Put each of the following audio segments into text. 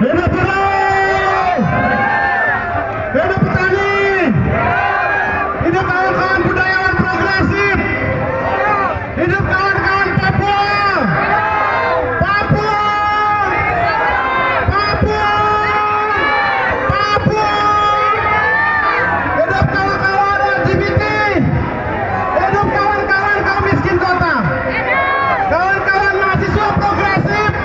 Hidup buruh! Hidup petani! Hidup kawan-kawan budayawan progresif! Hidup kawan-kawan Papua! Papua! Papua! Papua! Hidup kawan-kawan LGBT! Hidup kawan-kawan kaum miskin kota! Kawan-kawan mahasiswa progresif!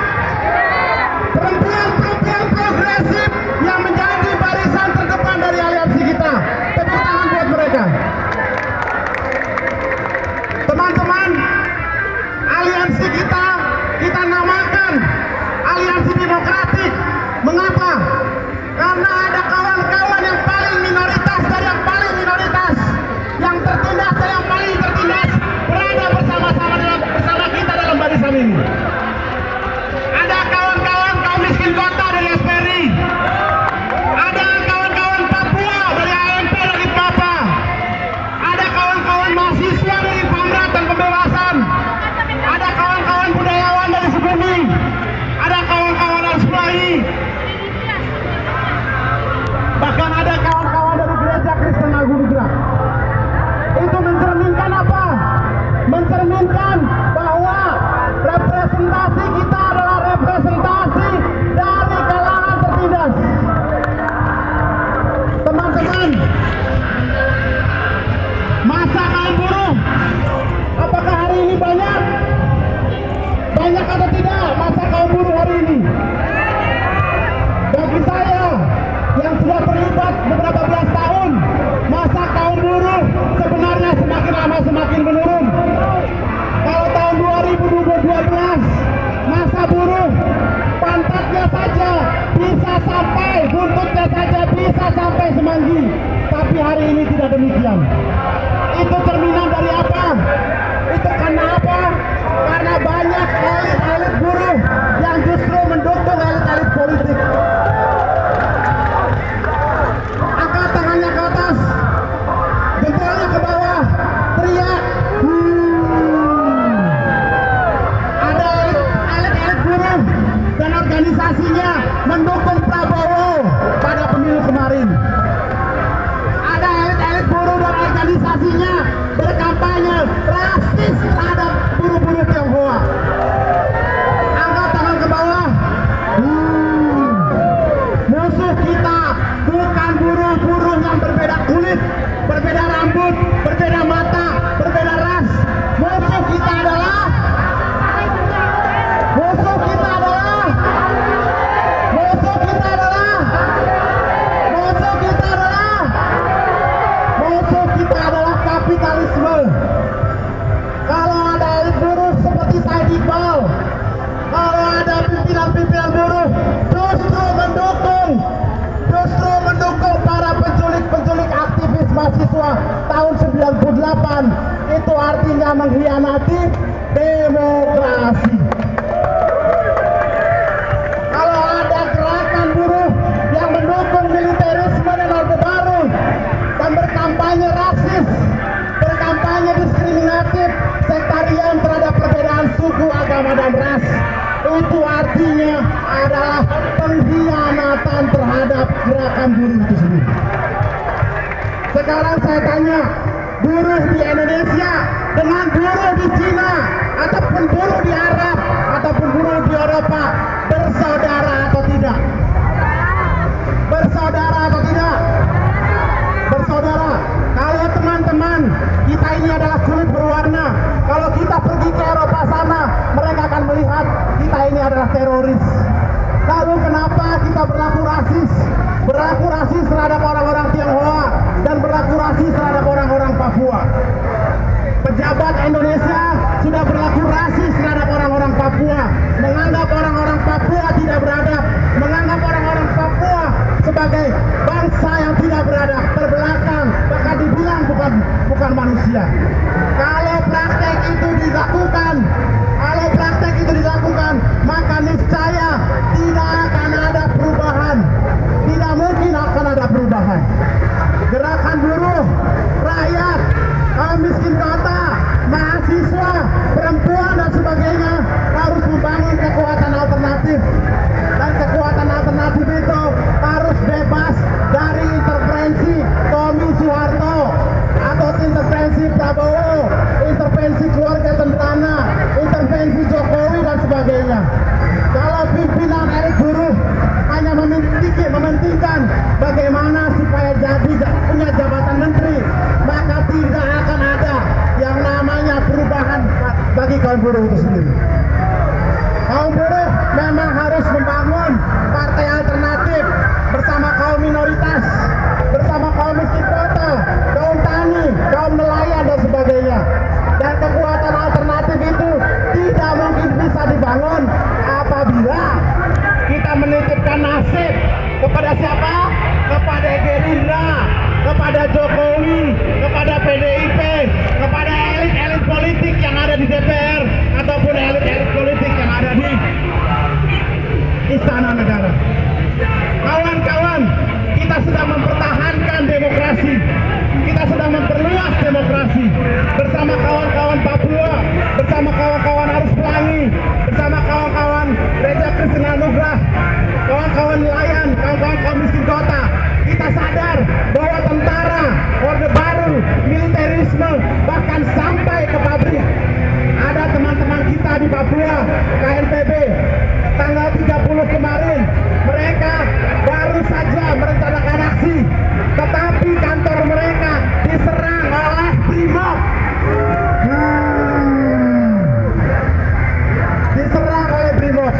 Perempuan-perempuan progresif yang menjadi barisan terdepan dari aliansi kita. Tepuk tangan buat mereka. Teman-teman, aliansi kita namakan aliansi demokratik. Mengapa? Karena ada kawan-kawan yang paling minoritas dari yang paling minoritas, yang tertindas dari yang paling tertindas, berada bersama-sama bersama kita dalam barisan ini. Ada kawan-kawan kaum miskin kota dari SPRI, ada kawan-kawan Papua dari AMP dari Papa, ada kawan-kawan mahasiswa dari Pamrat dan Pembebasan, ada kawan-kawan budayawan dari Sukabumi, ada kawan-kawan Asplahi, bahkan ada kawan-kawan dari Gereja Kristen Agunugrak. Itu mencerminkan apa? Mencerminkan bahwa representasi kita adalah representasi dari kalangan tertindas. Teman-teman, masa kaum buruh, apakah hari ini banyak? Banyak atau tidak masa kaum buruh hari ini? Bagi saya yang sudah terlibat beberapa belas tahun, masa kaum buruh sebenarnya semakin lama semakin menurun. Kalau tahun 2012 masa buruh pantatnya saja bisa sampai, buntutnya saja bisa sampai Semanggi, tapi hari ini tidak demikian. Itu cerminan dari apa? Itu karena apa? Karena banyak elit-elit buruh yang justru mendukung elit-elit politik. Angkat tangannya ke atas, jempolnya ke bawah, teriak. Ada elit-elit buruh dan organisasinya mendukung Prabowo pada pemilu kemarin. Ada elit-elit buruh dan organisasinya berkampanye rasis terhadap buruh-buruh Tionghoa. Angkat tangan ke bawah. Musuh kita bukan buruh-buruh yang berbeda kulit, berbeda rambut, berbeda mata, berbeda ras. Musuh kita adalah musuh kita adalah musuh kita adalah musuh kita adalah musuh kita adalah kapitalisme. Kalau ada elit buruh seperti Said Iqbal, kalau ada pimpinan-pimpinan buruh justru mendukung para penculik aktivis mahasiswa tahun 98, itu artinya mengkhianati demokrasi. Kalau ada gerakan buruh yang mendukung militerisme dan orde baru dan berkampanye rasis, berkampanye diskriminatif, sektarian terhadap perbedaan suku, agama, dan ras, itu artinya adalah pengkhianatan terhadap gerakan buruh itu sendiri. Sekarang saya tanya, buruh di Indonesia dengan buruh di Cina ataupun buruh di Arab ataupun buruh di Eropa bersaudara atau tidak? Bersaudara atau tidak? Bersaudara. Kalau teman-teman kita ini adalah kulit berwarna, kalau kita pergi ke Eropa sana, mereka akan melihat kita ini adalah teroris. Lalu kenapa kita berlaku rasis? Berlaku rasis terhadap orang-orang Tionghoa dan berlaku rasis terhadap orang-orang Papua. Pejabat Indonesia sudah berlaku rasis terhadap orang-orang Papua, menganggap orang-orang Papua tidak beradab, menganggap orang-orang Papua sebagai bangsa yang tidak beradab, terbelakang, bahkan dibilang bukan manusia. Kalau praktek itu dilakukan, maka niscaya tidak akan ada perubahan. Tidak mungkin akan ada perubahan. Gerakan buruh, rakyat, kaum miskin kota, mahasiswa, perempuan dan sebagainya harus membangun kekuatan alternatif. Dan kekuatan alternatif kaum buruh itu sendiri. Kaum buruh memang harus membangun partai alternatif bersama kaum minoritas, bersama kaum miskin kota, kaum tani, kaum nelayan dan sebagainya. Dan kekuatan alternatif itu tidak mungkin bisa dibangun apabila kita menitipkan nasib kepada siapa? Kepada Gerindra, kepada Jokowi, kepada PDIP, kepada elit-elit politik yang ada di DPR ataupun elit-elit politik yang ada di Istana Negara. Kawan-kawan, kita sedang mempertahankan demokrasi, kita sedang memperluas demokrasi bersama kawan-kawan Papua, bersama kawan-kawan Arus Pelangi, bersama kawan-kawan Reja Krishna Nugrah, kawan-kawan nelayan, kawan-kawan kaum miskin kota. Kita sadar bahwa tentara, Orde Baru, militerisme, bahkan sampai ke pabrik. Ada teman-teman kita di Papua, KNPB, tanggal 30 kemarin, mereka baru saja merencanakan aksi, tetapi kantor mereka diserang oleh Brimob. Diserang oleh Brimob.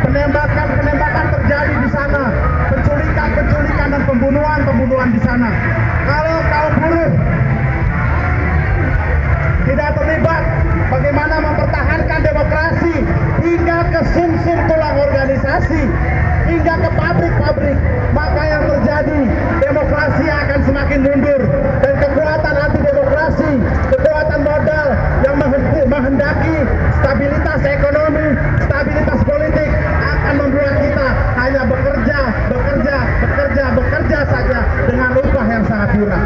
Penembakan terjadi di sana, penculikan dan pembunuhan di sana. Kalau kaum buruh tidak terlibat, bagaimana mempertahankan demokrasi hingga ke sum-sum tulang organisasi, hingga ke pabrik-pabrik, maka yang terjadi demokrasi akan semakin mundur, dan kekuatan anti demokrasi, kekuatan modal yang menghendaki stabilitas ekonomi, stabilitas politik akan membuat kita hanya bekerja saja dengan upah yang sangat murah.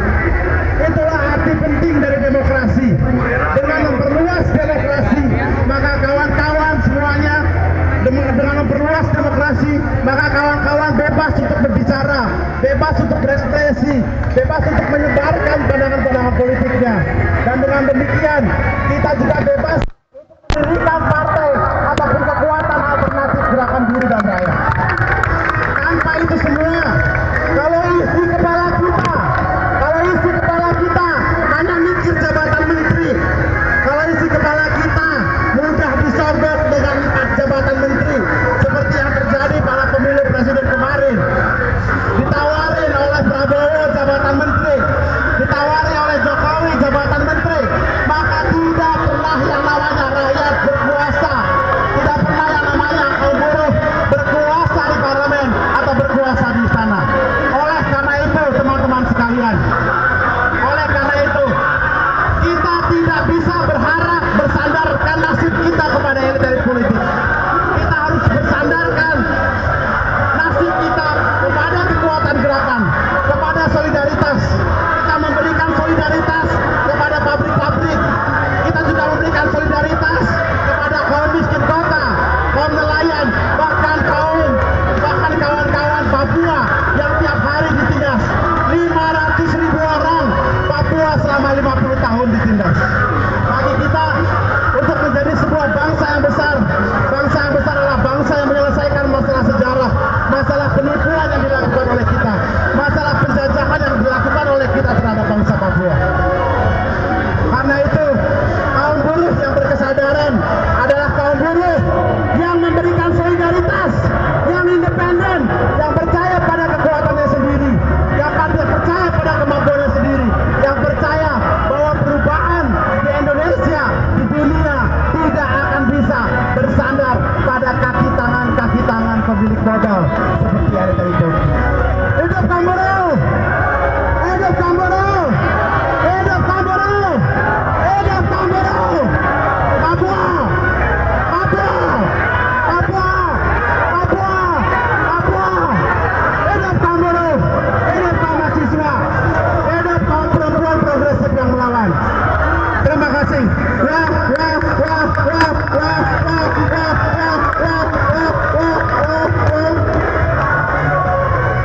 Itulah arti penting dari demokrasi. Dengan memperluas demokrasi, maka kawan-kawan semuanya, dengan memperluas demokrasi, maka kawan-kawan bebas untuk berbicara, bebas untuk berekspresi, bebas untuk menyebarkan pandangan-pandangan politiknya. Dan dengan demikian, kita juga bebas